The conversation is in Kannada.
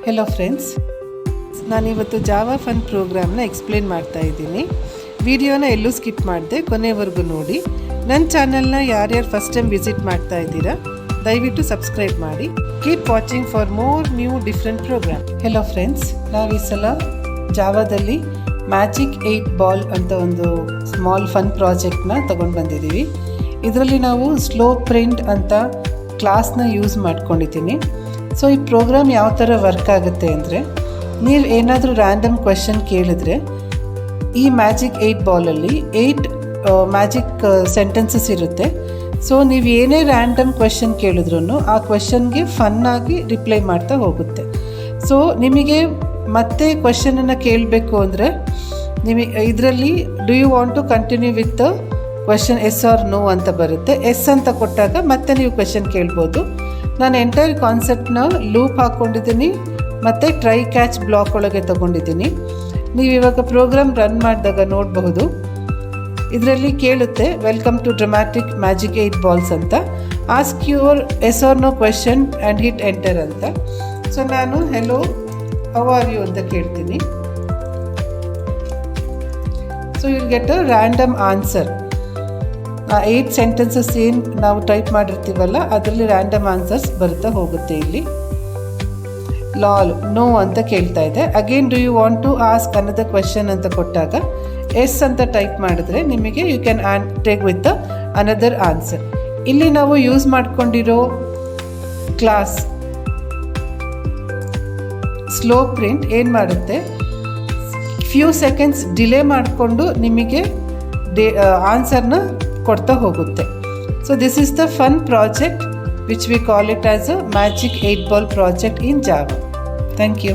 ಹೆಲೋ ಫ್ರೆಂಡ್ಸ್, ನಾನಿವತ್ತು ಜಾವಾ ಫನ್ ಪ್ರೋಗ್ರಾಮ್ನ ಎಕ್ಸ್ಪ್ಲೇನ್ ಮಾಡ್ತಾ ಇದ್ದೀನಿ. ವಿಡಿಯೋನ ಎಲ್ಲೂ ಸ್ಕಿಪ್ ಮಾಡಿದೆ, ಕೊನೆವರೆಗೂ ನೋಡಿ. ನನ್ನ ಚಾನಲ್ನ ಯಾರ್ಯಾರು ಫಸ್ಟ್ ಟೈಮ್ ವಿಸಿಟ್ ಮಾಡ್ತಾ ಇದ್ದೀರಾ ದಯವಿಟ್ಟು ಸಬ್ಸ್ಕ್ರೈಬ್ ಮಾಡಿ. Keep watching for more new different program. Hello friends, ನಾವು ಈ ಸಲ ಜಾವಾದಲ್ಲಿ ಮ್ಯಾಜಿಕ್ 8 ಬಾಲ್ ಅಂತ ಒಂದು ಸ್ಮಾಲ್ ಫನ್ ಪ್ರಾಜೆಕ್ಟ್ನ ತೊಗೊಂಡು ಬಂದಿದ್ದೀವಿ. ಇದರಲ್ಲಿ ನಾವು ಸ್ಲೋ ಪ್ರಿಂಟ್ ಅಂತ ಕ್ಲಾಸ್ನ ಯೂಸ್ ಮಾಡ್ಕೊಂಡಿದ್ದೀನಿ. ಸೊ ಈ ಪ್ರೋಗ್ರಾಮ್ ಯಾವ ಥರ ವರ್ಕ್ ಆಗುತ್ತೆ ಅಂದರೆ, ನೀವು ಏನಾದರೂ ರ್ಯಾಂಡಮ್ ಕ್ವೆಶನ್ ಕೇಳಿದ್ರೆ ಈ ಮ್ಯಾಜಿಕ್ 8 ಬಾಲಲ್ಲಿ 8 ಮ್ಯಾಜಿಕ್ ಸೆಂಟೆನ್ಸಸ್ ಇರುತ್ತೆ. ಸೊ ನೀವು ಏನೇ ರ್ಯಾಂಡಮ್ ಕ್ವೆಶನ್ ಕೇಳಿದ್ರೂ ಆ ಕ್ವೆಶನ್ಗೆ ಫನ್ನಾಗಿ ರಿಪ್ಲೈ ಮಾಡ್ತಾ ಹೋಗುತ್ತೆ. ಸೊ ನಿಮಗೆ ಮತ್ತೆ ಕ್ವೆಶನನ್ನು ಕೇಳಬೇಕು ಅಂದರೆ ಇದರಲ್ಲಿ do you want to continue with the question yes or no ಅಂತ ಬರುತ್ತೆ. ಎಸ್ ಅಂತ ಕೊಟ್ಟಾಗ ಮತ್ತೆ ನೀವು ಕ್ವೆಶನ್ ಕೇಳ್ಬೋದು. ನಾನು ಎಂಟೈರ್ ಕಾನ್ಸೆಪ್ಟ್ನ ಲೂಪ್ ಹಾಕ್ಕೊಂಡಿದ್ದೀನಿ ಮತ್ತು ಟ್ರೈ ಕ್ಯಾಚ್ ಬ್ಲಾಕ್ ಒಳಗೆ ತೊಗೊಂಡಿದ್ದೀನಿ. ನೀವು ಇವಾಗ ಪ್ರೋಗ್ರಾಮ್ ರನ್ ಮಾಡಿದಾಗ ನೋಡಬಹುದು, ಇದರಲ್ಲಿ ಕೇಳುತ್ತೆ welcome to dramatic magic 8 balls ಅಂತ. Ask your yes or no question and hit enter ಅಂತ. ಸೊ ನಾನು ಹೆಲೋ ಹೌ ಆರ್ ಯು ಅಂತ ಕೇಳ್ತೀನಿ. So will get a random answer. 8 sentences ಏನು ನಾವು ಟೈಪ್ ಮಾಡಿರ್ತೀವಲ್ಲ ಅದರಲ್ಲಿ ರ್ಯಾಂಡಮ್ ಆನ್ಸರ್ಸ್ ಬರ್ತಾ ಹೋಗುತ್ತೆ. ಇಲ್ಲಿ ಲಾಲ್ ನೋ ಅಂತ ಕೇಳ್ತಾ ಇದೆ. Again do you want to ask another question ಅಂತ ಕೊಟ್ಟಾಗ ಎಸ್ ಅಂತ ಟೈಪ್ ಮಾಡಿದ್ರೆ ನಿಮಗೆ you can take with another answer. ಇಲ್ಲಿ ನಾವು ಯೂಸ್ ಮಾಡ್ಕೊಂಡಿರೋ ಕ್ಲಾಸ್ ಸ್ಲೋ ಪ್ರಿಂಟ್ ಏನು ಮಾಡುತ್ತೆ, ಫ್ಯೂ ಸೆಕೆಂಡ್ಸ್ ಡಿಲೇ ಮಾಡಿಕೊಂಡು ನಿಮಗೆ ಆನ್ಸರ್ನ ಕೊಡ್ತಾ ಹೋಗುತ್ತೆ. So this is the fun project which we call it as a Magic 8 Ball project in Java. Thank you.